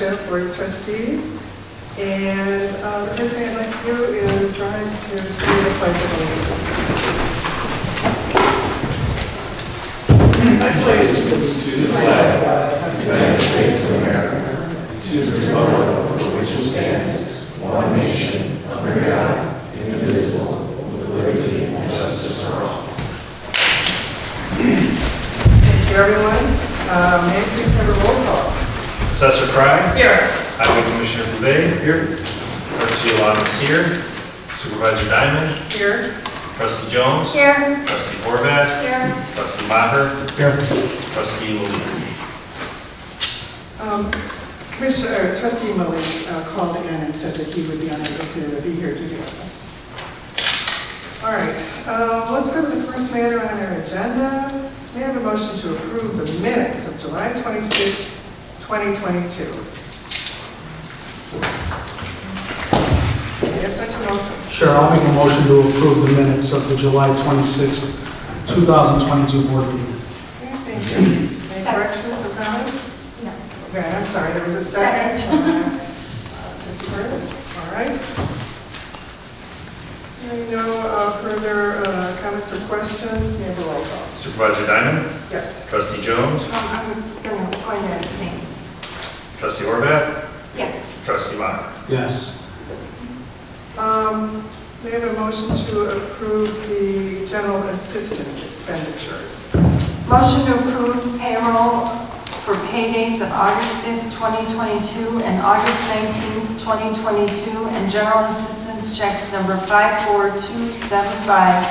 Township Board of Trustees. And the first thing I'd like to do is rise to say the Pledge of Allegiance. I pledge allegiance to the flag of the United States of America, to the republic for which it stands, one nation, under God, indivisible, with liberty and justice for all. Thank you, everyone. May I please have a roll call? Assessor Cry. Here. Highway Commissioner Pizet. Here. Clerk Giovanni is here. Supervisor Diamond. Here. Trustee Jones. Here. Trustee Horvath. Here. Trustee Maher. Here. Trustee Willie. Trustee Malik called in and said that he would be unable to be here due to illness. All right, let's go to the first matter on our agenda. May I have a motion to approve the minutes of July 26, 2022? May I have such a motion? Sure, I'll make a motion to approve the minutes of the July 26th, 2022 board meeting. Okay, thank you. Any corrections or comments? No. Okay, I'm sorry, there was a second. Ms. Bird, all right. Hearing no further comments or questions, may I have a roll call? Supervisor Diamond. Yes. Trustee Jones. I'm going to abstain. Trustee Horvath. Yes. Trustee Maher. Yes. May I have a motion to approve the general assistance expenditures? Motion to approve payroll for pay dates of August 5th, 2022 and August 19th, 2022, and general assistance checks number 54275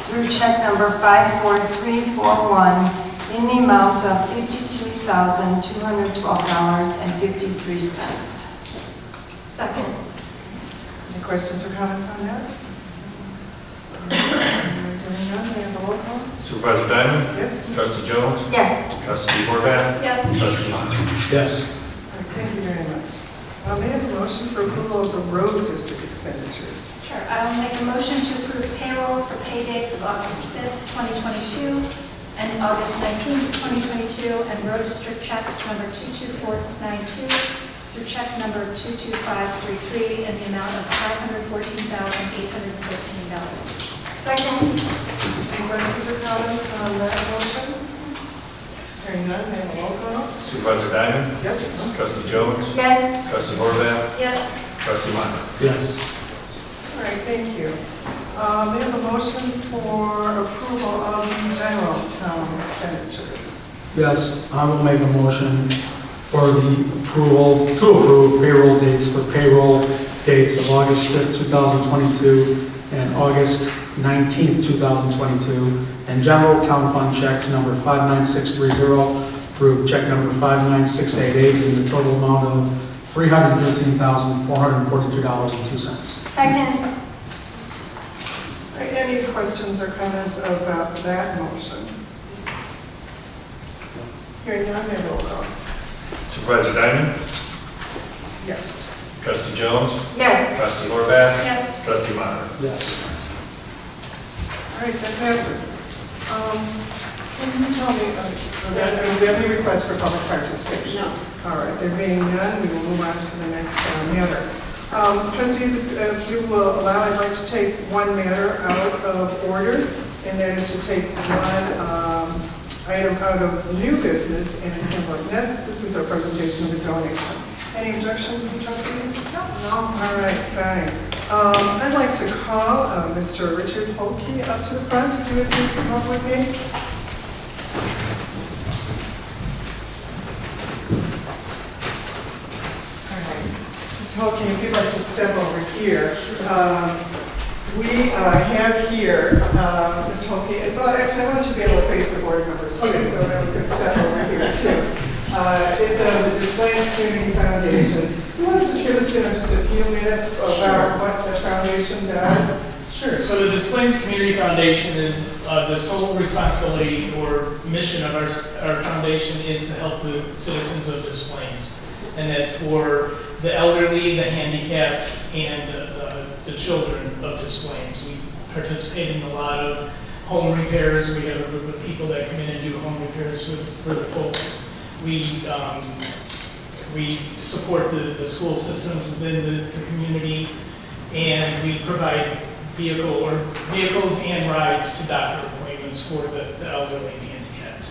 through check number 54341 in the amount of $52,212.53. Second. Any questions or comments on that? Hearing none, may I have a roll call? Supervisor Diamond. Yes? Trustee Jones. Yes. Trustee Horvath. Yes. Trustee Maher. Yes. All right, thank you very much. May I have a motion for approval of the road district expenditures? Sure. I will make a motion to approve payroll for pay dates of August 5th, 2022 and August 19th, 2022, and road district checks number 22492 through check number 22533 in the amount of $514,813. Second. Any questions or comments on that motion? Hearing none, may I have a roll call? Supervisor Diamond. Yes? Trustee Jones. Yes. Trustee Horvath. Yes. Trustee Maher. Yes. All right, thank you. May I have a motion for approval of general town expenditures? Yes, I will make a motion for the approval, to approve payroll dates for payroll dates of August 5th, 2022 and August 19th, 2022, and general town fund checks number 59630 through check number 59688 in the total amount of $313,442.02. Second. All right, any questions or comments about that motion? Hearing none, may I have a roll call? Supervisor Diamond. Yes. Trustee Jones. Yes. Trustee Horvath. Yes. Trustee Maher. Yes. All right, that passes. Can you tell me, do we have any requests for public participation? No. All right, there being none, we will move on to the next matter. Trustees, if you will allow, I'd like to take one matter out of order, and that is to take one item out of new business and handle it next. This is our presentation of the donation. Any objections from trustees? No. All right, fine. I'd like to call Mr. Richard Holke up to the front, if you would please come up with me. All right. Mr. Holke, if you'd like to step over here. We have here, Mr. Holke, well, actually, I want you to be able to face the board members too, so that we can step over here too. Is the Displays Community Foundation. You want to just give us just a few minutes about what the foundation does? Sure. So the Displays Community Foundation is the sole responsibility or mission of our foundation is to help the citizens of Des Plaines. And that's for the elderly, the handicapped, and the children of Des Plaines. We participate in a lot of home repairs. We have a group of people that come in and do home repairs for the folks. We We support the school systems within the community, and we provide vehicles and rides to doctor appointments for the elderly and handicapped.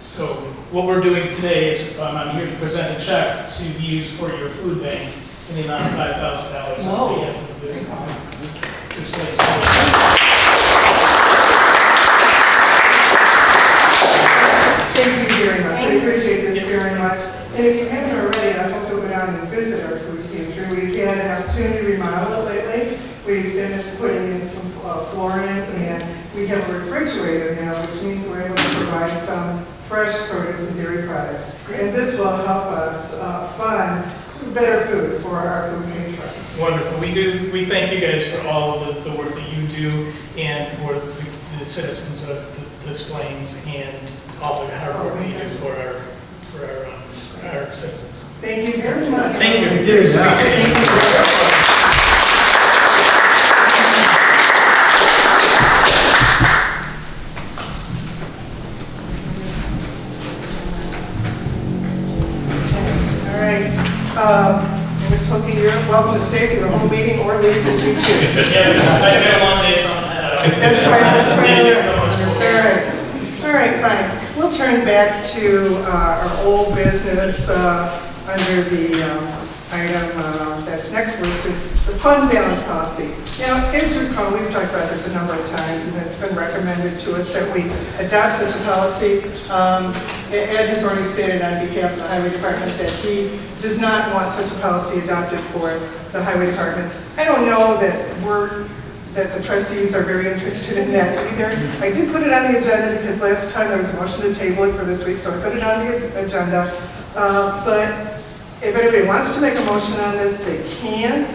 So what we're doing today is I'm here to present a check to be used for your food bank in the amount of $5,000 on behalf of the displaced children. Thank you very much. I appreciate this very much. And if you haven't already, I hope you'll go down and visit our food pantry. We've had an opportunity to remodel it lately. We've finished putting in some flooring, and we have a refrigerator now, which means we're able to provide some fresh produce and dairy products. And this will help us fund some better food for our food patrons. Wonderful. We thank you guys for all of the work that you do and for the citizens of the Des Plaines and all the hard work that you do for our citizens. Thank you very much. Thank you. All right. Ms. Tolkien, you're welcome to stay through the whole meeting or leave as you choose. Yeah, I've got a long day, so I'm That's fine. Thank you so much. All right, fine. We'll turn back to our old business under the item that's next listed, the fund balance policy. Now, as you recall, we've talked about this a number of times, and it's been recommended to us that we adopt such a policy. Ed has already stated on behalf of the Highway Department that he does not want such a policy adopted for the Highway Department. I don't know that the trustees are very interested in that either. I did put it on the agenda because last time there was a motion to table it for this week, so I put it on the agenda. But if anybody wants to make a motion on this, they can.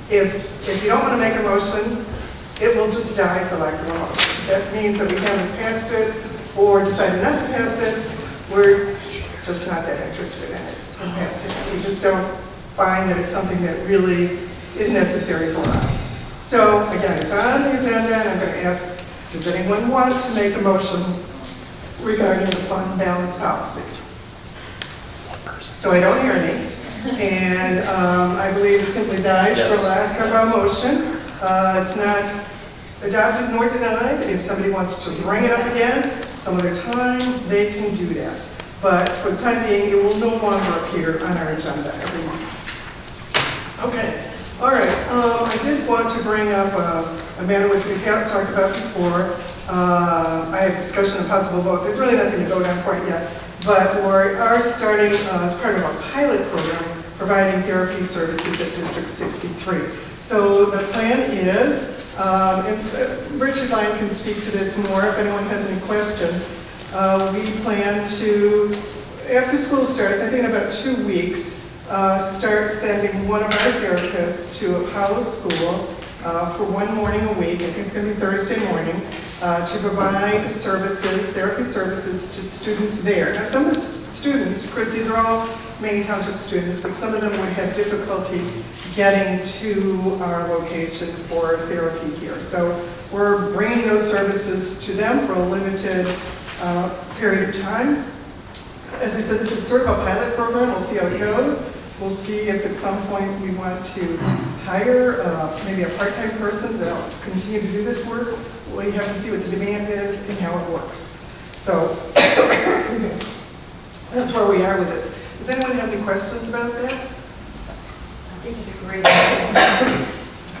If you don't want to make a motion, it will just die for lack of a motion. That means that we haven't passed it or decided not to pass it. We're just not that interested in it, in passing it. We just don't find that it's something that really is necessary for us. So again, it's on the agenda, and I'm going to ask, does anyone want to make a motion regarding the fund balance policy? So I don't hear any. And I believe it simply dies for lack of a motion. It's not adopted nor denied. If somebody wants to bring it up again some other time, they can do that. But for the time being, it will no longer appear on our agenda every month. Okay. All right. I did want to bring up a matter which we've talked about before. I have discussion of possible vote. There's really nothing to vote on quite yet. But we are starting as part of a pilot program providing therapy services at District 63. So the plan is, and Richard Lyon can speak to this more if anyone has any questions, we plan to, after school starts, I think in about 2 weeks, start sending one of our therapists to Apollo School for one morning a week. I think it's going to be Thursday morning, to provide services, therapy services to students there. Now, some of the students, of course, these are all Maine Township students, but some of them would have difficulty getting to our location for therapy here. So we're bringing those services to them for a limited period of time. As I said, this is sort of a pilot program. We'll see how it goes. We'll see if at some point we want to hire maybe a part-time person to continue to do this work. We have to see what the demand is and how it works. So, excuse me. That's where we are with this. Does anyone have any questions about that? I think it's a great idea.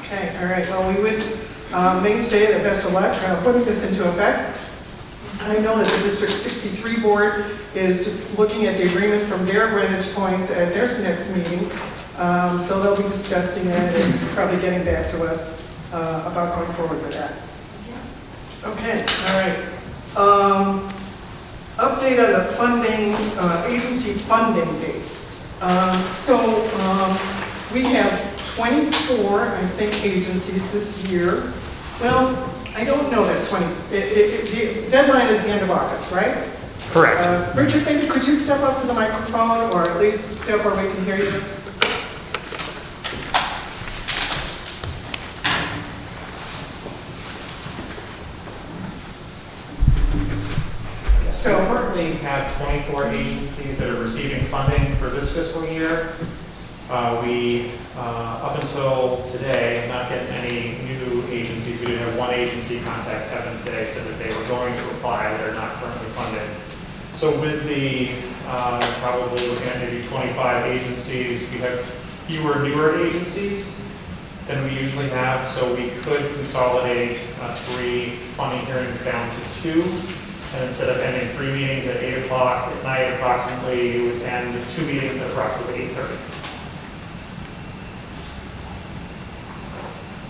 Okay, all right. Well, we wish Maine State the best of luck putting this into effect. I know that the District 63 board is just looking at the agreement from their vantage point at their next meeting. So they'll be discussing it and probably getting back to us about going forward with that. Okay, all right. Update on the funding, agency funding dates. We have 24, I think, agencies this year. Well, I don't know that 20. The deadline is the end of August, right? Correct. Richard, maybe could you step up to the microphone, or at least step where we can hear you? So, currently have 24 agencies that are receiving funding for this fiscal year. We, up until today, have not getting any new agencies. We did have one agency contact Kevin today, said that they were going to apply, they're not currently funded. So with the, probably looking at maybe 25 agencies, we have fewer newer agencies than we usually have, so we could consolidate 3 funding hearings down to 2. And instead of ending 3 meetings at 8 o'clock at night approximately, you would end 2 meetings at approximately 8:30.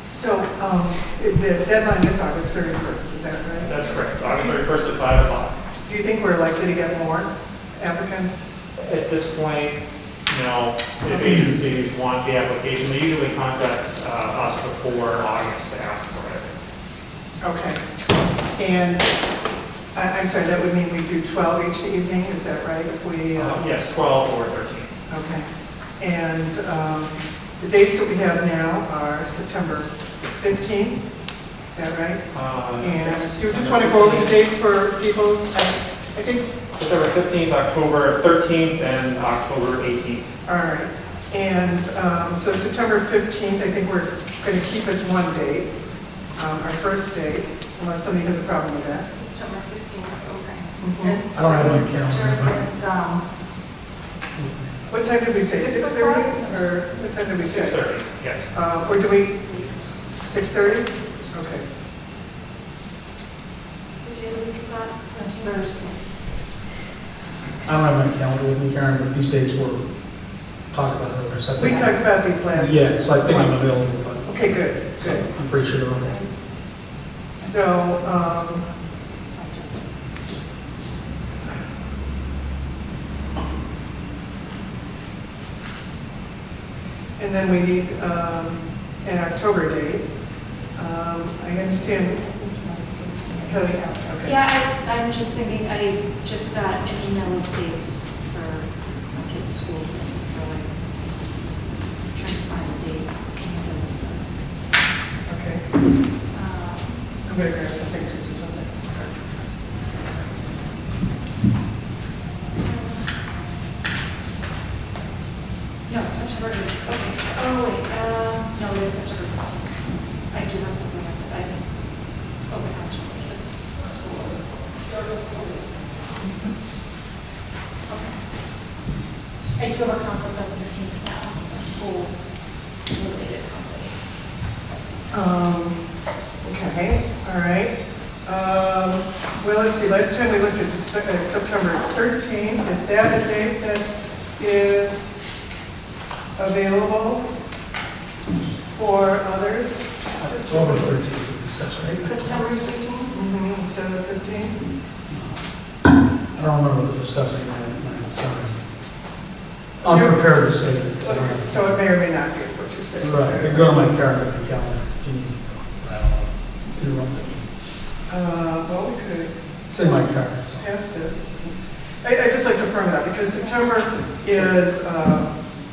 so the deadline is August 31st, is that right? That's correct, August 31st at 5 o'clock. Do you think we're likely to get more applicants? At this point, you know, if agencies want the application, they usually contact us before August to ask for it. Okay. And I'm sorry, that would mean we do 12 each evening, is that right? If we, Yes, 12 or 13. okay. And the dates that we have now are September 15th, is that right? And do you just want to go over the dates for people? I think, September 15th, October 13th, and October 18th. all right. And so September 15th, I think we're going to keep as one date, our first date, unless somebody has a problem with that. September 15th, okay. Mhm. It's I don't have my started calendar, at, What time did we say? 6 6:30? o'clock? Or what time did we say? 6:30, yes. Or do we, 6:30? Okay. Which day of the week is that? Thursday. I don't have my calendar with me, Karen, but these dates were talked about earlier. So I We think- talked about these last. Yeah, so I think I'm available, but Okay, good, so good. I'm pretty sure they're okay. So, and then we need an October date. I understand, Kelly, okay. Yeah, I'm just thinking, I just got an email with dates for my kids' school thing, so I'm trying to find a date. Okay, Uh, I'm gonna grab something too, just one second, sorry. No, it's September 8th. Okay, so, oh wait, no, it is September 15th. I do have something else, I can open house for my kids' school. Okay. I do have a conflict on the 15th now, a school-related conflict. Okay, all right. Well, let's see, last time we looked at September 13th, is that a date that is available for others? October 13th, we discussed, right? September 15th? Instead of 15? I don't remember discussing that, sorry. I'm prepared to say that. 'cause I don't have- So it may or may not be, is what you're saying. Right, you go to my calendar if you need to. I don't know. Interrupt me. Well, we could It's in my car, so. pass this. I just like to firm it up, because September is,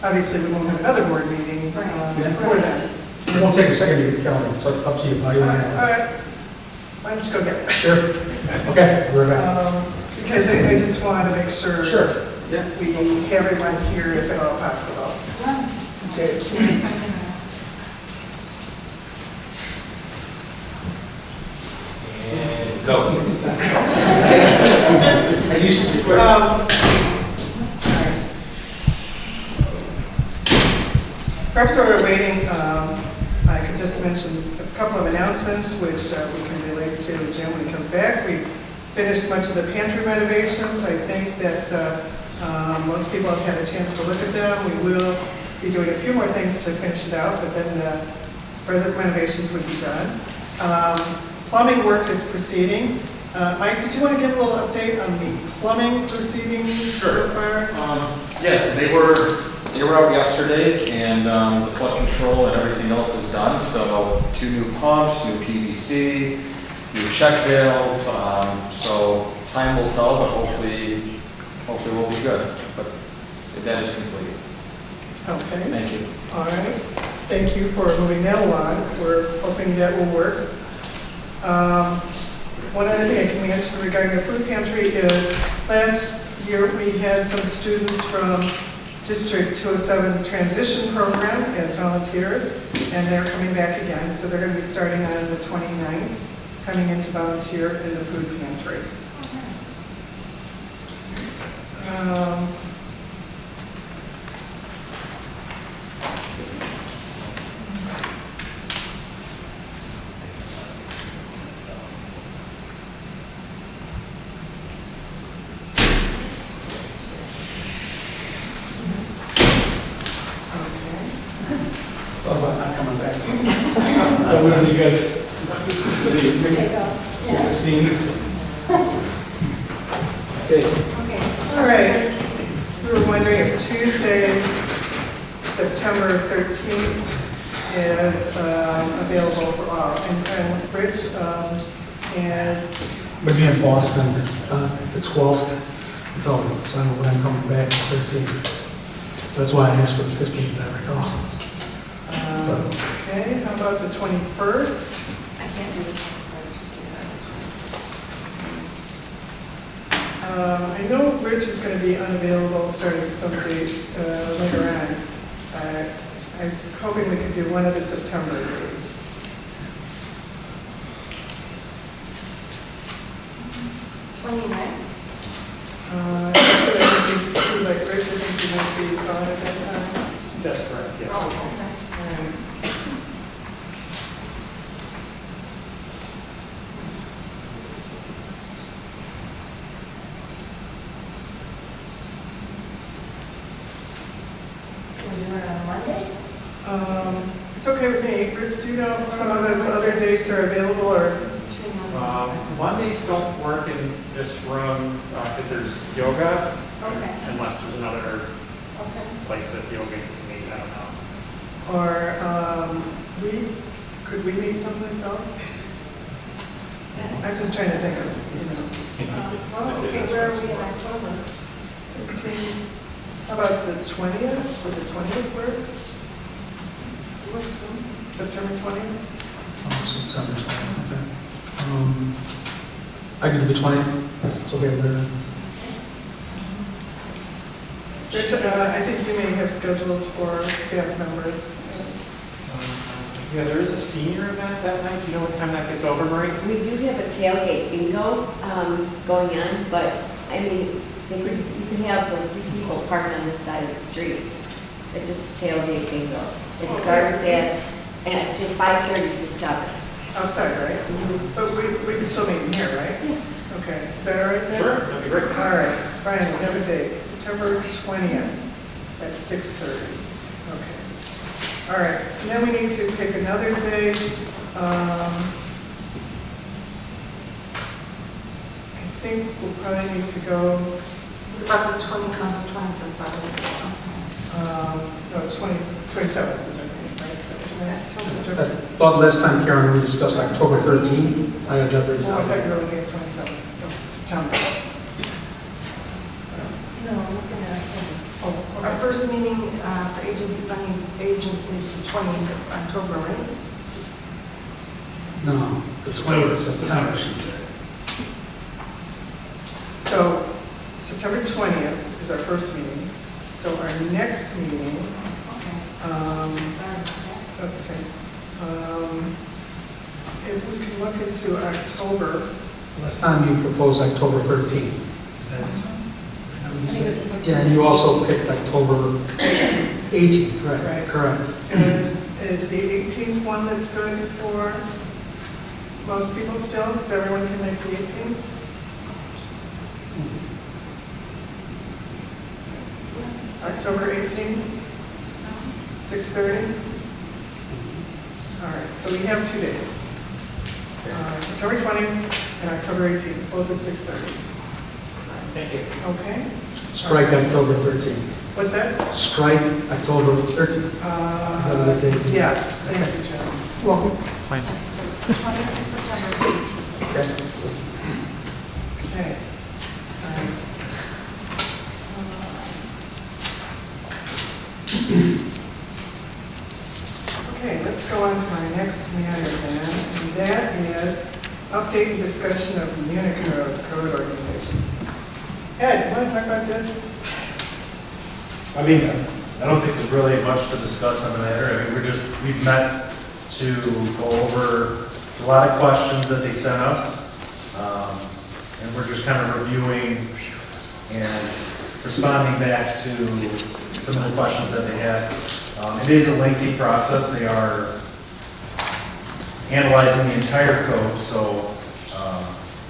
obviously, we won't have another board meeting before that. It won't take a second to get the calendar, it's up to you, how you All want right, all to. right. Why don't you go get it? Sure. Okay, we're back. Because I just want to make sure. Sure. Yeah. We have everyone here if at all possible. Okay. And go. I used to be quick. Perhaps while we're waiting, I could just mention a couple of announcements which we can relate to Jim when he comes back. We finished much of the pantry renovations. I think that most people have had a chance to look at them. We will be doing a few more things to finish it out, but then the further renovations would be done. Plumbing work is proceeding. Mike, did you want to give a little update on the plumbing proceedings so far? Yes, they were out yesterday, and the flood control and everything else is done. So 2 new pumps, new PVC, new check valve. So time will tell, but hopefully we'll be good. But that is complete. Okay. Thank you. All right, thank you for moving that along. We're hoping that will work. one other thing I can mention regarding the food pantry is last year we had some students from District 207 transition program as volunteers, and they're coming back again. So they're going to be starting on the 29th, coming in to volunteer in the food pantry. Let's see. Thought about not coming back. I would have you guys. Take off. Scene. Okay. Okay, so All right. We were wondering if Tuesday, September 13th is available for all. And Rich is, We'll be in Boston, the 12th, until, so I don't know when I'm coming back, the 13th. That's why I asked for the 15th, I recall. okay, how about the 21st? I can't do the 21st. I know Rich is going to be unavailable starting some dates later on. I was hoping we could do one of the September dates. 29th? I think it would be like Rich, I think he might be gone at that time. That's correct, yes. Oh, okay. Can we do it on Monday? It's okay with me. Rich, do you know if some of those other dates are available or? Usually Mondays. Mondays don't work in this room because there's yoga, Okay, unless there's another okay. place that yoga can meet, I don't know. Or could we meet someplace else? I'm just trying to think of, Well, okay, where are we in October? 15. How about the 20th? Would the 20th work? September 20th? Oh, September 20th, okay. I can do the 20th, if it's okay with everyone. Rich, I think you may have schedules for staff members. Yeah, there is a senior event that night. Do you know what time that gets over, Marie? We do have a tailgate bingo going on, but I mean, you can have like 3 people parked on this side of the street. It's just tailgate bingo. It starts at 5:30 to 7. Outside, right? But we can still meet in here, right? Yeah. Okay, is that all right then? Sure, that'd be great. All right, Brian, we have a date, September 20th at 6:30. Okay. All right, and then we need to pick another date. I think we'll probably need to go, About the 20th is Saturday. no, 27th is our meeting, right? I thought last time, Karen, we discussed October 13th. I had that written Oh, I down. thought you were looking at 27th of September. No, I'm looking at October. Oh, Our okay. first meeting for agency funding agent is the 20th of October, right? No, the 20th of September, she said. So September 20th is our first meeting. So our next meeting, Okay. um, Sorry about that. that's okay. If we can look into October, Last time you proposed October 13th. Is that what you I think it's said? the Yeah, and you also picked October 18th, Right. correct? Correct. is the 18th one that's good for most people still? Because everyone can make the 18th? October 18th, 6:30? All right, so we have 2 days. September 20th and October 18th, both at 6:30. Thank you. Okay? Strike October 13th. What's that? Strike October 13th. That was a date. Yes, thank you, John. Welcome. So 20th of September, 18th. Okay. Okay. All right. Okay, let's go on to our next matter then, and that is update and discussion of Unicode code organization. Ed, you want to talk about this? I mean, I don't think there's really much to discuss on the matter. I mean, we've met to go over a lot of questions that they sent us. And we're just kind of reviewing and responding back to some of the questions that they had. It is a lengthy process. They are analyzing the entire code, so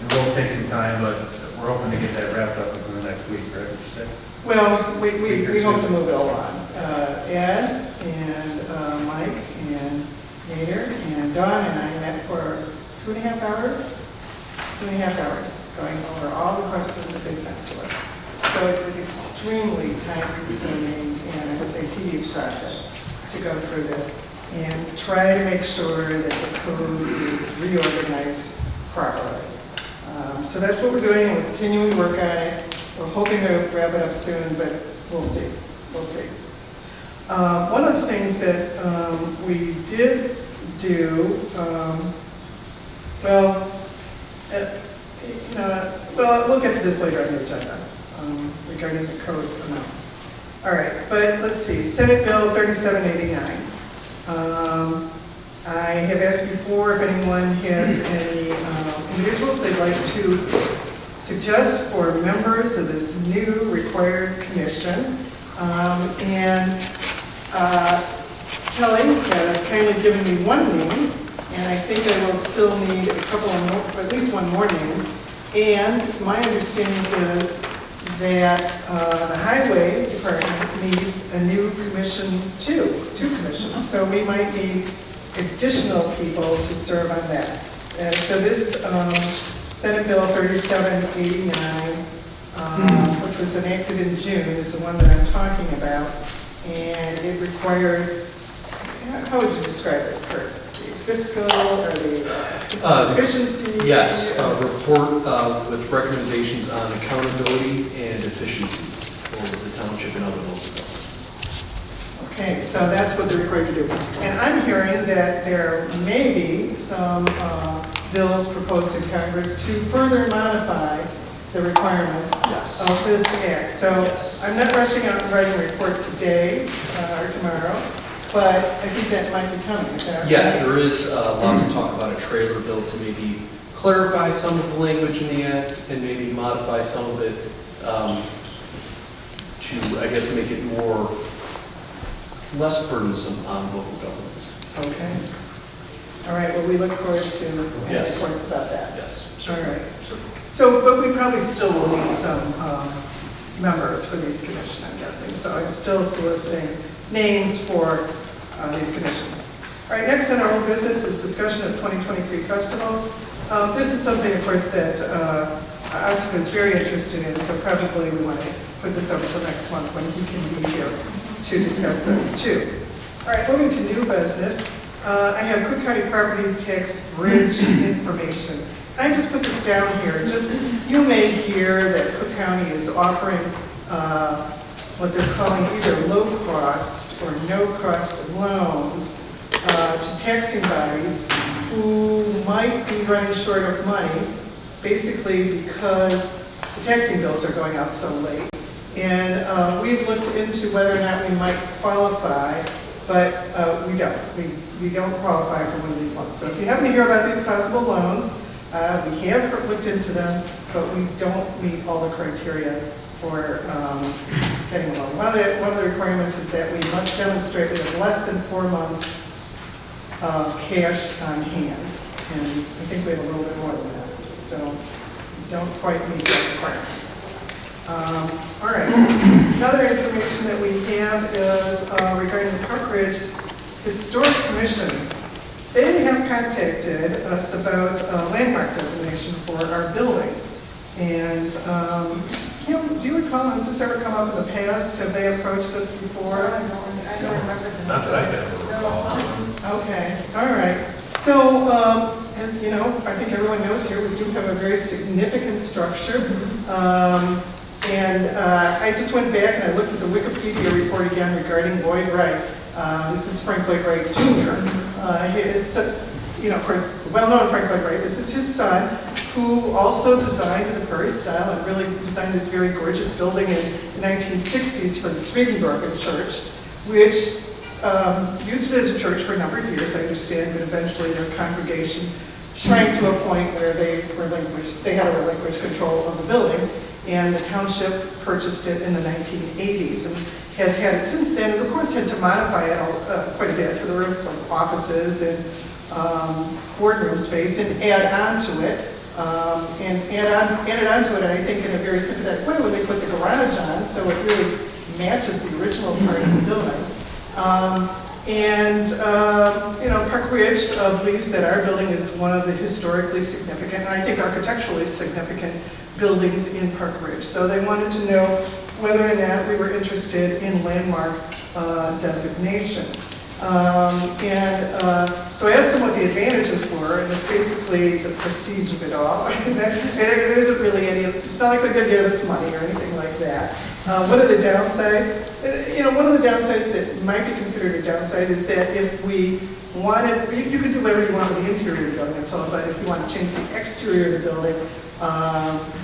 it will take some time, but we're hoping to get that wrapped up within the next week, right? Would you say? Well, we hope to move it along. Ed and Mike and Mayor and Dawn and I met for 2.5 hours. 2.5 hours going over all the questions that they sent to us. So it's an extremely time-consuming and, I would say, tedious process to go through this and try to make sure that the code is reorganized properly. So that's what we're doing, and we're continuing to work on it. We're hoping to wrap it up soon, but we'll see. We'll see. One of the things that we did do, we'll get to this later on the agenda regarding the code amounts. All right, but let's see, Senate Bill 3789. I have asked before if anyone has any individuals they'd like to suggest for members of this new required commission. Kelly has kindly given me one name, and I think I will still need a couple of more, at least one more name. And my understanding is that the highway department needs a new commission two commissions. So we might need additional people to serve on that. And so this Senate Bill 3789, which was enacted in June, is the one that I'm talking about. And it requires, how would you describe this, Kurt? The fiscal or the efficiency? Yes, a report with recommendations on accountability and efficiencies for the township and other local governments. Okay, so that's what they're required to do. And I'm hearing that there may be some bills proposed in Congress to further modify the requirements Yes. of this act. So I'm not rushing out and writing a report today or tomorrow, but I think that might be coming. Is that Yes, right? there is lots of talk about a trailer bill to maybe clarify some of the language in the act and maybe modify some of it to, I guess, make it more, less burdensome on local governments. Okay. All right, well, we look forward to any Yes. reports about that. Yes. All right. Certainly. So, but we probably still will need some members for these commissions, I'm guessing. So I'm still soliciting names for these commissions. All right, next on our old business is discussion of 2023 festivals. This is something, of course, that Asif is very interested in, so probably we want to put this over till next month when he can be here to discuss those too. All right, moving to new business. I have Cook County Property Tax Bridge information. I just put this down here. Just, you may hear that Cook County is offering what they're calling either low-cost or no-cost loans to taxing bodies who might be running short of money, basically because the taxing bills are going out so late. And we've looked into whether or not we might qualify, but we don't. We don't qualify for one of these loans. So if you happen to hear about these possible loans, we have looked into them, but we don't meet all the criteria for getting a loan. One of the requirements is that we must demonstrate we have less than 4 months of cash on hand. And I think we have a little bit more than that. So we don't quite meet that requirement. All right. Another information that we have is regarding the Brokerage Historic Commission. They have contacted us about landmark designation for our building. And, do you recall, has this ever come up in the past? Have they approached us before? I don't remember them. Not that I can recall. Okay, all right. So, as you know, I think everyone knows here, we do have a very significant structure. I just went back and I looked at the Wikipedia report again regarding Lloyd Wright. This is Frank Lloyd Wright Jr. of course, the well-known Frank Lloyd Wright. This is his son, who also designed in the Prairie style and really designed this very gorgeous building in the 1960s for the Swedenborgen Church, which used it as a church for a number of years, I understand, but eventually their congregation shrank to a point where they had to relinquish control of the building, and the township purchased it in the 1980s and has had it since then, and of course had to modify it quite a bit for the rest of offices and boardroom space and add on to it, added on to it, I think, in a very sympathetic way when they put the garage on, so it really matches the original part of the building. Park Ridge believes that our building is one of the historically significant, and I think architecturally significant buildings in Park Ridge. So they wanted to know whether or not we were interested in landmark designation. So I asked them what the advantages were, and it's basically the prestige of it all. There isn't really any, it's not like they're going to give us money or anything like that. What are the downsides? One of the downsides that might be considered a downside is that if we wanted, you can do whatever you want with the interior of the building, I'm told, but if you want to change the exterior of the building,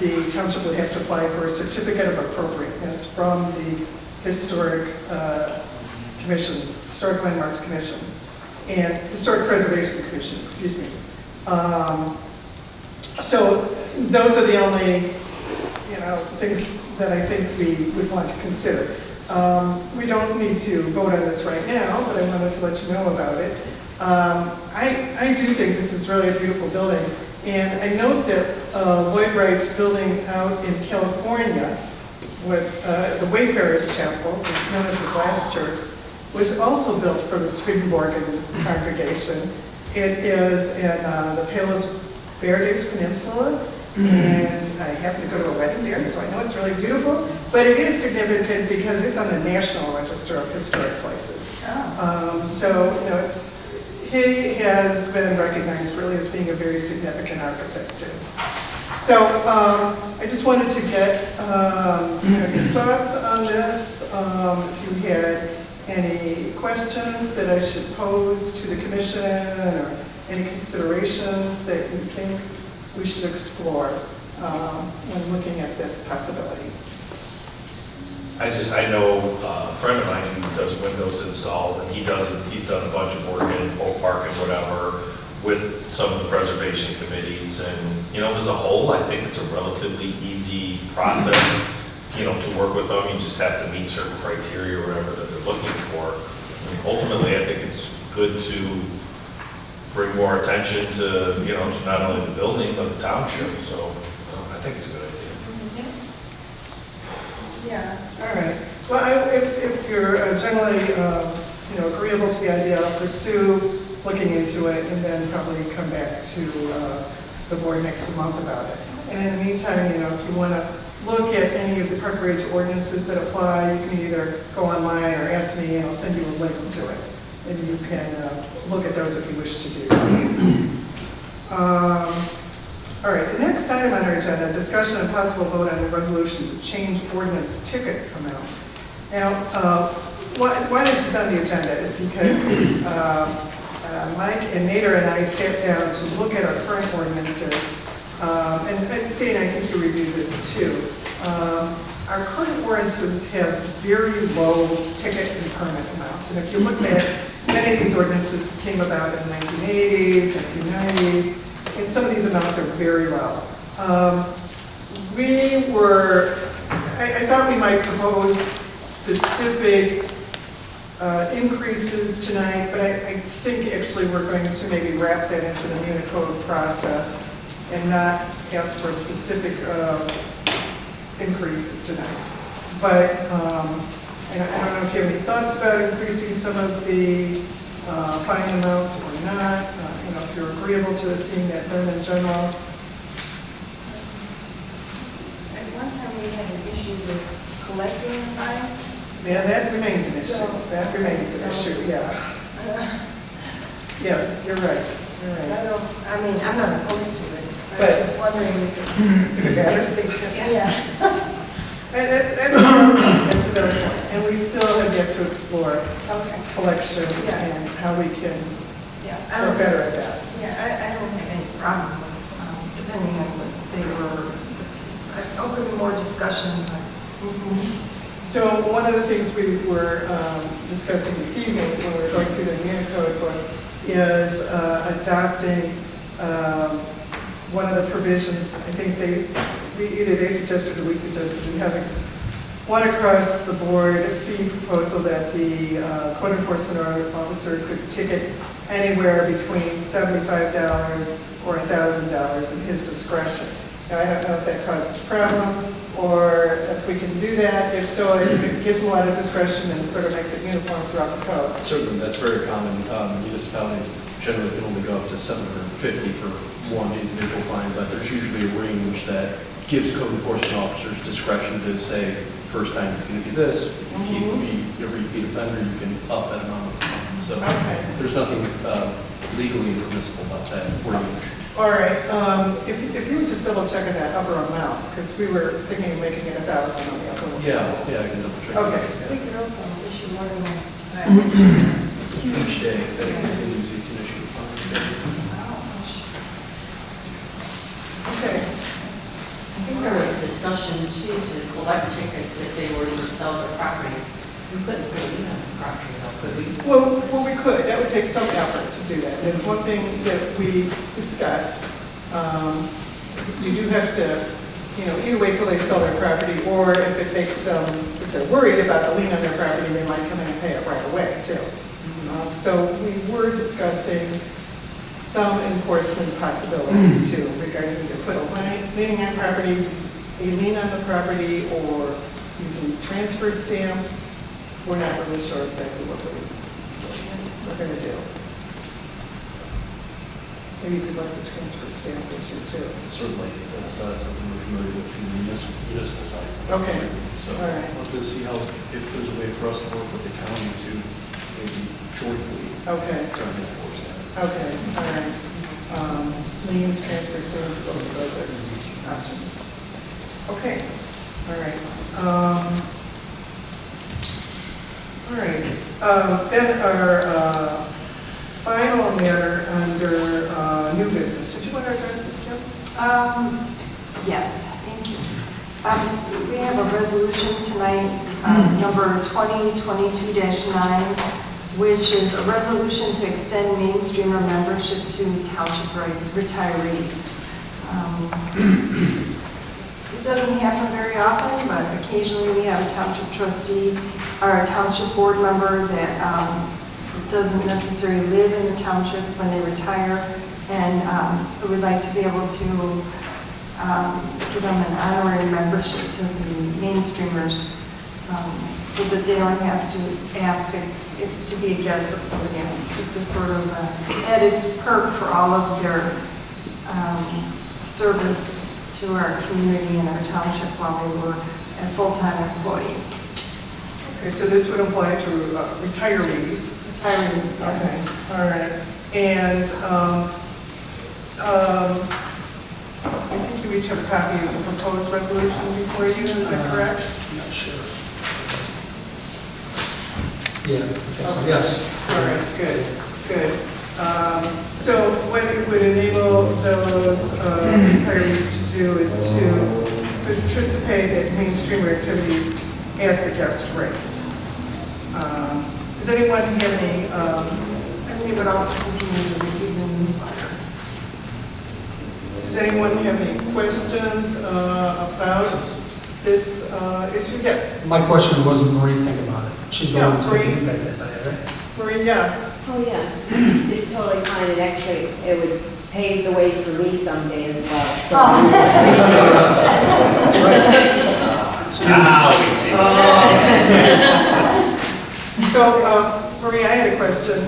the township would have to apply for a certificate of appropriateness from the Historic Commission, Historic Landmarks Commission, and Historic Preservation Commission, excuse me. So those are the only, things that I think we would want to consider. We don't need to vote on this right now, but I wanted to let you know about it. I do think this is really a beautiful building, and I note that Lloyd Wright's building out in California, with the Wayfarers Chapel, which is known as the Glass Church, was also built for the Swedenborgen congregation. It is in the Palos Verdes Peninsula, and I happen to go to a wedding there, so I know it's really beautiful. But it is significant because it's on the National Register of Historic Places. He has been recognized really as being a very significant architect too. So I just wanted to get your thoughts on this. If you had any questions that I should pose to the commission or any considerations that you think we should explore when looking at this possibility. I know a friend of mine who does windows install, and he's done a bunch of work in Oak Park and whatever with some of the preservation committees, and as a whole, I think it's a relatively easy process, to work with them. You just have to meet certain criteria or whatever that they're looking for. Ultimately, I think it's good to bring more attention to, to not only the building, but the township, so I think it's a good idea. Yeah, all right. Well, if you're generally, agreeable to the idea, I'll pursue looking into it and then probably come back to the board next month about it. And in the meantime, if you want to look at any of the Park Ridge ordinances that apply, you can either go online or ask me, and I'll send you a link to it. And you can look at those if you wish to do so. All right, the next item on our agenda, discussion and possible vote on a resolution to change ordinance ticket amounts. Now, why this is on the agenda is because Mike and Nader and I sat down to look at our current ordinances, and Dana, I think you reviewed this too. Our current ordinances have very low ticket and permit amounts, and if you look at many of these ordinances came about in the 1980s, 1990s, and some of these amounts are very low. I thought we might propose specific increases tonight, but I think actually we're going to maybe wrap that into the Unicode process and not ask for specific increases tonight. But I don't know if you have any thoughts about increasing some of the fine amounts or not. If you're agreeable to seeing that done in general. At one time, we had an issue with collecting fines. Yeah, that remains an issue. That remains an issue, yeah. Yes, you're right. You're right. I'm not opposed to it. But- I'm just wondering if If it matters. Yeah. That's a better point. And we still have yet to explore Okay. collection Yeah. and how we can Yeah. get better at that. Yeah. I don't have any problem with, depending on what they were, open to more discussion, but. So one of the things we were discussing this evening when we were going through the Indiana Code book is adopting one of the provisions. I think either they suggested or we suggested we having one across the board fee proposal that the code enforcement officer could ticket anywhere between $75 or $1,000 in his discretion. Now, I don't know if that causes problems or if we can do that. If so, it gives a lot of discretion and sort of makes it uniform throughout the code. Certainly, that's very common. Municipalities generally can only go up to $750 for one individual fine, but there's usually a range that gives code enforcement officers discretion to say, first time it's going to be this, if you keep me a repeat offender, you can up that amount. So there's nothing legally impermissible about that range. All right, if you would just double check on that upper amount, because we were thinking of making it 1,000 on the upper one. Yeah, I can double check. Okay. We could also issue more than one. Each day that it continues, you can issue a fine. Okay. I think there was discussion too to collect tickets if they were to sell their property. We couldn't put it on the property, so could we? Well, we could. That would take some effort to do that. That's one thing that we discussed. You do have to, either wait till they sell their property, or if it makes them, if they're worried about the lien on their property, they might come in and pay it right away too. So we were discussing some enforcement possibilities too, regarding either put a lien on property, a lien on the property, or using transfer stamps. We're not really sure exactly what we're going to do. Maybe we'd like the transfer stamp issue too. Certainly, that's something we're familiar with from the municipal side. Okay. So All right. we'll have to see if there's a way for us to work with the county to maybe jointly Okay. try to enforce that. Okay, all right. Liens, transfer stamps, both of those are options. Okay, all right. All right. Then our final matter under new business. Did you want to address this, Kim? Yes, thank you. We have a resolution tonight, number 2022-9, which is a resolution to extend mainstreamer membership to township retirees. It doesn't happen very often, but occasionally we have a township trustee or a township board member that doesn't necessarily live in the township when they retire. And so we'd like to be able to give them an honorary membership to the mainstreamers so that they don't have to ask to be a guest of somebody else. Just a sort of added perk for all of their service to our community and our township while they were a full-time employee. Okay, so this would apply to retirees. Retirees, yes. Okay, all right. And I think you each have a copy of the proposed resolution before you, is that correct? I'm not sure. Yeah, I think so, yes. All right, good, good. So what it would enable those retirees to do is to participate in mainstreamer activities at the guest rate. Does anyone have any? And we would also continue to receive the newsletter. Does anyone have any questions about this issue? Yes. My question was, Marie, think about it. She's the Yeah, one that's going to Marie. impact that, right? Marie, yeah. Oh, yeah, it's totally fine, and actually, it would pave the way for me someday as well. Now we see. So, Marie, I had a question.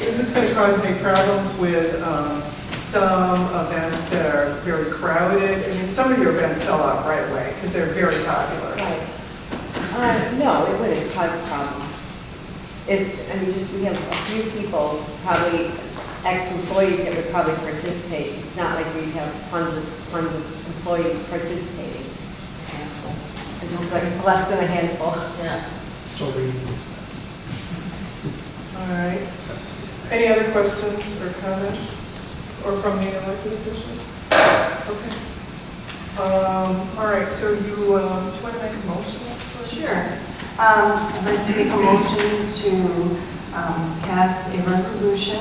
Is this going to cause any problems with some events that are very crowded? I mean, some of your events sell out right away because they're very popular. Right. No, it wouldn't cause a problem. We have a few people, probably ex-employees that would probably participate. It's not like we have tons of employees participating. Just like less than a handful. Yeah. So we need to. All right. Any other questions or comments, or from the elected officials? Okay. All right, so you, do you want to make a motion? Sure. I'd like to make a motion to pass a resolution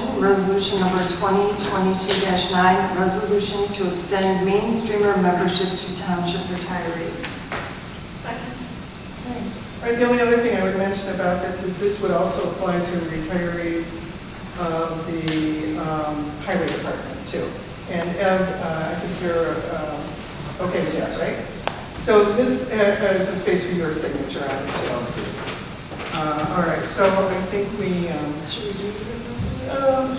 number 2022-9, resolution to extend mainstreamer membership to township retirees. Second. All right, the only other thing I would mention about this would also apply to retirees of the highway department too. And Ed, I think you're okay with that, right? So this is a space for your signature on it too. All right, so I think we, should we do it?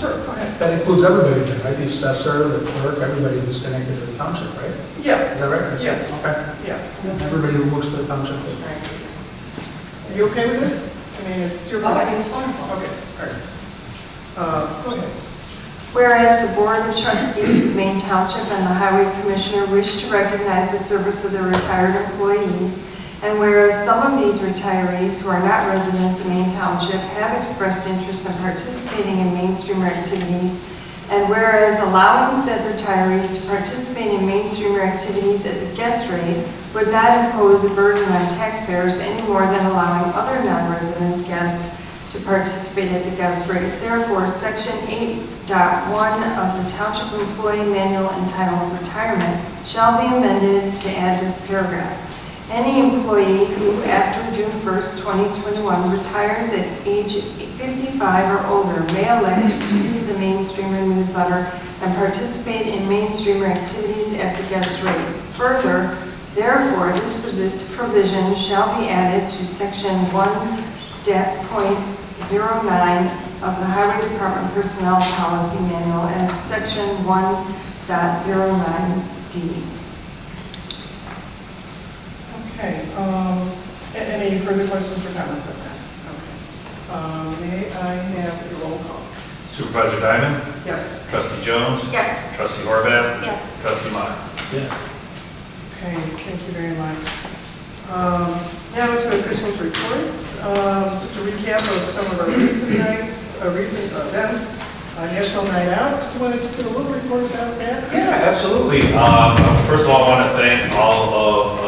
Sure, go ahead. That includes everybody then, right? The assessor, the clerk, everybody who's connected to the township, right? Yeah. Is that right? That's Yeah. it? Okay. Yeah. Everybody who works for the township. Are you okay with this? I mean, it's your. Oh, I think it's wonderful. Okay, all right. Go ahead. Whereas the Board of Trustees of Maine Township and the Highway Commissioner wish to recognize the service of their retired employees, and whereas some of these retirees who are not residents of Maine Township have expressed interest in participating in mainstreamer activities, and whereas allowing said retirees to participate in mainstreamer activities at the guest rate would not impose a burden on taxpayers any more than allowing other non-resident guests to participate at the guest rate. Therefore, Section 8.1 of the Township Employee Manual entitled Retirement shall be amended to add this paragraph. Any employee who, after June 1st, 2021, retires at age 55 or older may elect to receive the Mainstreamer newsletter and participate in Mainstreamer activities at the guest rate. Further, therefore, this provision shall be added to Section 1.09 of the Highway Department Personnel Policy Manual as Section 1.09D. Okay, any further questions or comments on that? Okay. May I have a roll call? Supervisor Diamond? Yes. Trustee Jones? Yes. Trustee Horvath? Yes. Trustee Meyer? Yes. Okay, thank you very much. Now to officials' reports. Just a recap of some of our recent events. National Night Out. Do you want to just give a little report about that? Yeah, absolutely. First of all, I want to thank all of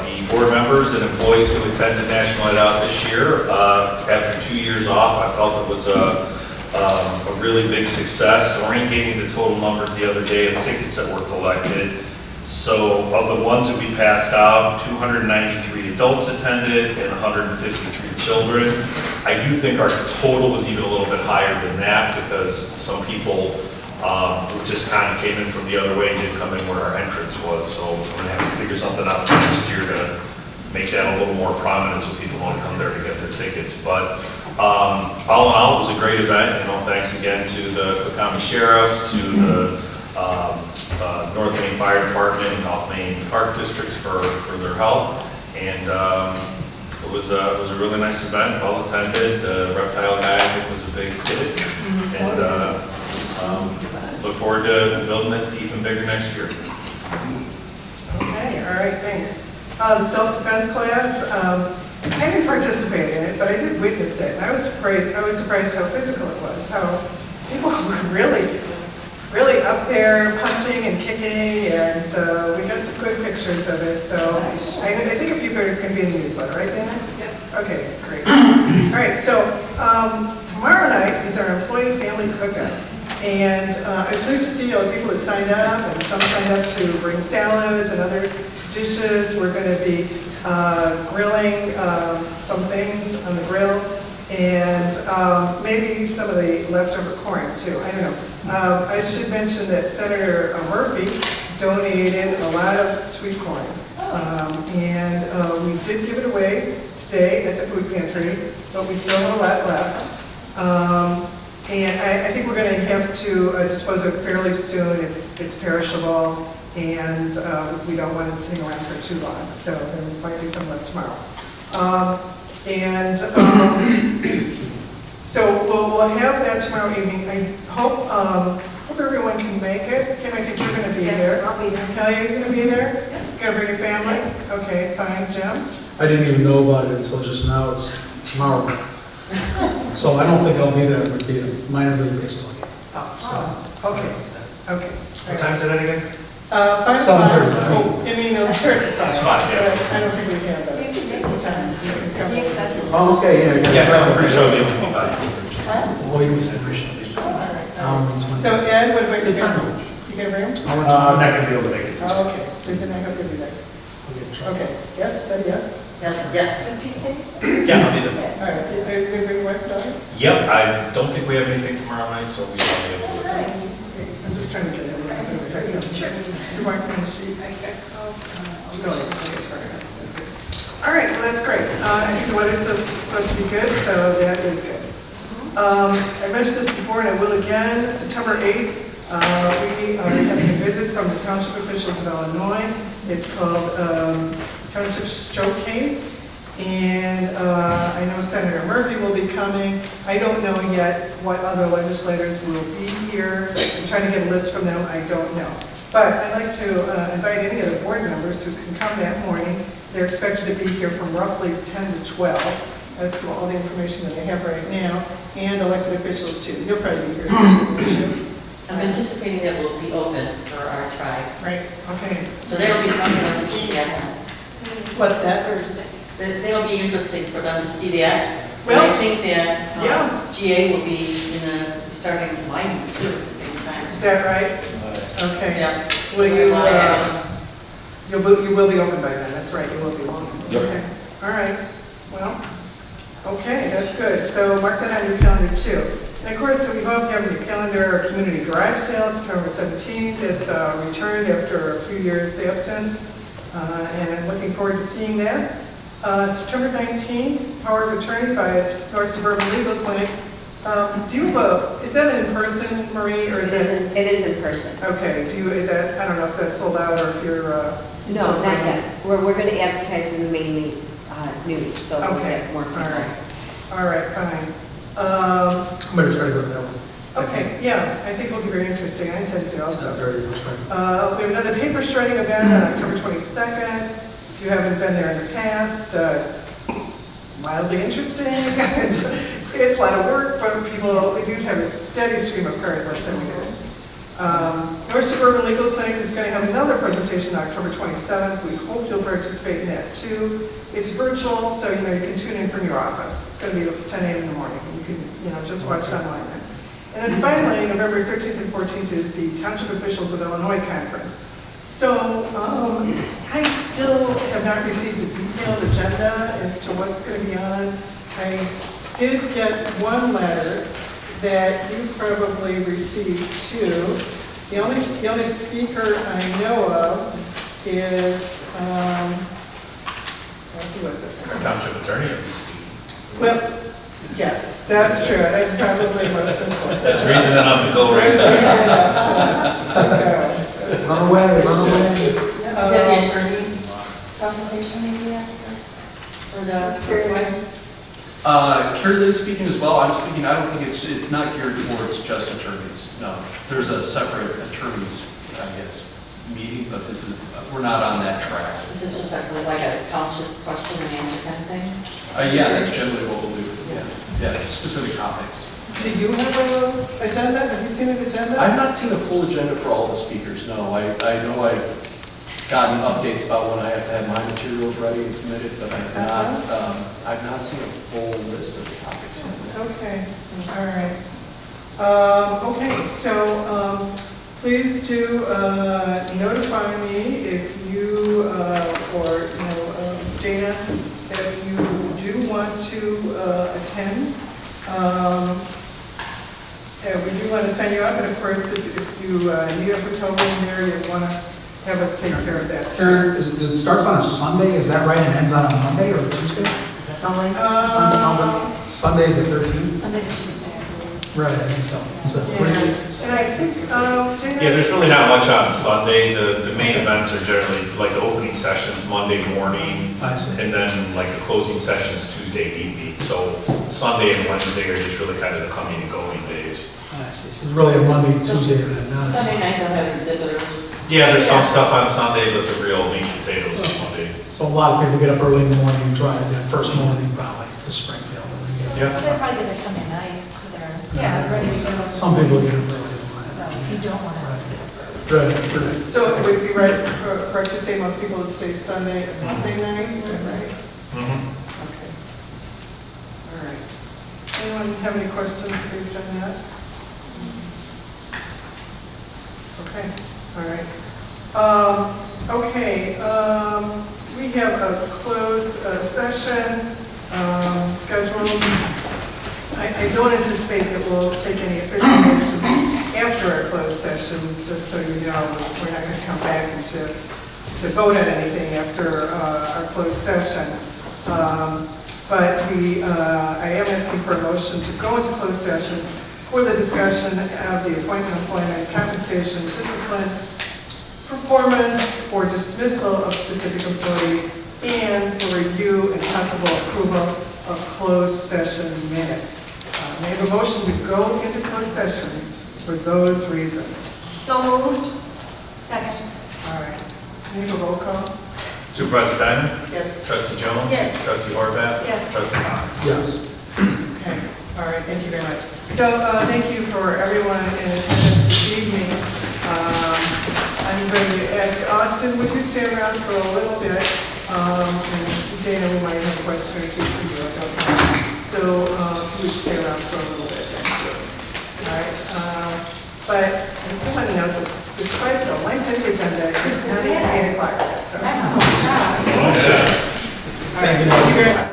the board members and employees who attended National Night Out this year. After 2 years off, I felt it was a really big success. Doreen gave me the total numbers the other day of tickets that were collected. So of the ones that we passed out, 293 adults attended and 153 children. I do think our total was even a little bit higher than that because some people just kind of came in from the other way and didn't come in where our entrance was. So we're going to have to figure something out for next year to make that a little more prominent so people want to come there to get their tickets. But all in all, it was a great event. Thanks again to the Cook County Sheriffs, to the North Maine Fire Department and North Maine Park Districts for their help. And it was a really nice event, well attended. The reptile guy, I think, was a big hit. And look forward to building it even bigger next year. Okay, all right, thanks. The self-defense class, I didn't participate in it, but I did witness it. And I was surprised how physical it was, how people were really up there punching and kicking, and we got some good pictures of it. So I think a few can be in the newsletter, right, Dana? Yep. Okay, great. All right, so tomorrow night is our employee family cookout. And I was pleased to see all the people that signed up, and some signed up to bring salads and other dishes. We're going to be grilling some things on the grill, and maybe some of the leftover corn too. I don't know. I should mention that Senator Murphy donated a lot of sweet corn, and we did give it away today at the food pantry, but we still have a lot left. And I think we're going to have to dispose of it fairly soon. It's perishable, and we don't want it sitting around for too long. So there might be some left tomorrow. So we'll have that tomorrow evening. I hope everyone can make it. Kim, I think you're going to be there. I'll be there. Kelly, are you going to be there? Yeah. Going to bring your family? Okay, fine. Jim? I didn't even know about it until just now. It's tomorrow. So I don't think I'll be there, it'd be a minor league baseball game. Okay, okay. What time is it again? 5 7:30. o'clock. Oh, I mean, it starts at 5. Five, yeah. But I don't think we have that. Time. You can come. Oh, okay, yeah. Yeah, I'm pretty sure they'll be by. Well, you can say appreciate it. So Ed, what about you? You gonna bring him? I'm not gonna be able to make it. Oh, okay, Susan, I hope you'll be there. Okay, yes, said yes? Yes, yes. Yeah, I'll be there. All right, are you gonna bring your wife and daughter? Yep, I don't think we have anything tomorrow night, so we should be able to. Okay, I'm just trying to get everything. Sure. You want to sheet? No, it's fine. That's good. All right, well, that's great. I think the weather's supposed to be good, so that is good. I mentioned this before, and I will again. September 8th, we are having a visit from the township officials of Illinois. It's called Township Showcase. And I know Senator Murphy will be coming. I don't know yet what other legislators will be here. I'm trying to get a list from them. I don't know. But I'd like to invite any of the board members who can come that morning. They're expected to be here from roughly 10 to 12. That's all the information that I have right now. And elected officials too. You'll probably be here. I'm anticipating that we'll be open for our tribe. Right, okay. So that'll be fun for them to see that. What's that Thursday? That'll be interesting for them to see that. Well, and I think that yeah. GA will be starting lighting too at the same time. Is that right? Okay. Yeah. Will you, you will be open by then, that's right, you will be open. Yep. Okay. All right, well, okay, that's good. So mark that on your calendar too. And of course, we hope you have in your calendar our community garage sale, September 17th. It's returned after a few years' absence, and I'm looking forward to seeing that. September 19th, Power of Attorney by North Suburban Legal Clinic. Do you have is that in person, Marie, or is it? It is in person. Okay, is that, I don't know if that's sold out or if you're... No, not yet. We're going to advertise in the Maine news, so we'll Okay, get more people. all right, fine. I'm going to try to go to that one. Okay, yeah, I think it'll be very interesting. I intend to also. Very much fun. We have another paper shredding event on October 22nd. If you haven't been there in the past, it's mildly interesting. It's a lot of work, but we do have a steady stream of cars last time we did it. North Suburban Legal Clinic is going to have another presentation on October 27th. We hope you'll participate in that too. It's virtual, so you can tune in from your office. It's going to be at 10 a.m. in the morning. You can just watch it online then. And then finally, November 13th and 14th is the Township Officials of Illinois Conference. So I still have not received a detailed agenda as to what's going to be on. I did get one letter that you probably received too. The only speaker I know of is, who was it? Our township attorney. Well, yes, that's true. That's probably most important. That's reason enough to go right That's there. reason enough to go. Run away, run away. Is that the attorney consultation maybe after? Or the hearing? Carrie Lynn's speaking as well. I'm speaking, I don't think it's not geared towards just attorneys. No, there's a separate attorneys, I guess, meeting, but we're not on that track. Is this just like a township question and answer kind of thing? Yeah, that's generally what we'll do. Yeah, specific topics. Do you have an agenda? Have you seen an agenda? I've not seen a full agenda for all the speakers, no. I know I've gotten updates about when I have to have my materials ready and submitted, but I've not seen a full list of topics. Okay, all right. Okay, so please do notify me if you, or Dana, if you do want to attend. We do want to sign you up, and of course, if you need a hotel room there, you want to have us take care of that. Karen, it starts on a Sunday, is that right, and ends on a Monday or a Tuesday? Does that sound right? Sounds like Sunday the 13th? Sunday to Tuesday, I believe. Right, I think so. So that's 3 days. And I think, Dana? Yeah, there's really not much on Sunday. The main events are generally like the opening sessions Monday morning. I see. And then like the closing sessions Tuesday evening. So Sunday and Wednesday are just really kind of the coming and going days. I see. So it's really a Monday, Tuesday, and not a Sunday night they'll have exhibitors. Yeah, there's some stuff on Sunday, but the real meat and potatoes is Monday. So a lot of people get up early in the morning and drive that first morning probably to Springfield. And then Yeah. They'll probably get there Sunday night, so they're ready to go. Some people get it early. So if you don't want to. Right. So it would be correct to say most people would stay Sunday and Monday night, is that right? Okay. All right. Anyone have any questions based on that? Okay, all right. We have a closed session scheduled. I don't anticipate that we'll take any official action after our closed session, just so you know, we're not going to come back to vote on anything after our closed session. But I am asking for a motion to go into closed session for the discussion of the appointment, employment, compensation, discipline, performance, or dismissal of specific employees, and for review and possible approval of closed session minutes. May I have a motion to go into closed session for those reasons? So moved. Second. All right. May I have a roll call? Supervisor Diamond? Yes. Trustee Jones? Yes. Trustee Horvath? Yes. Trustee Connor? Yes. Okay. All right. Thank you very much. So thank you for everyone in attendance this evening. I'm going to ask Austin, would you stay around for a little bit? And Dana, we might have a question or two for you. I don't know. So you would stay around for a little bit. Thank you. All right. But I just want to note this, despite the length of the agenda, it's not even 8 o'clock yet. So. Excellent. All right. Thank you very much.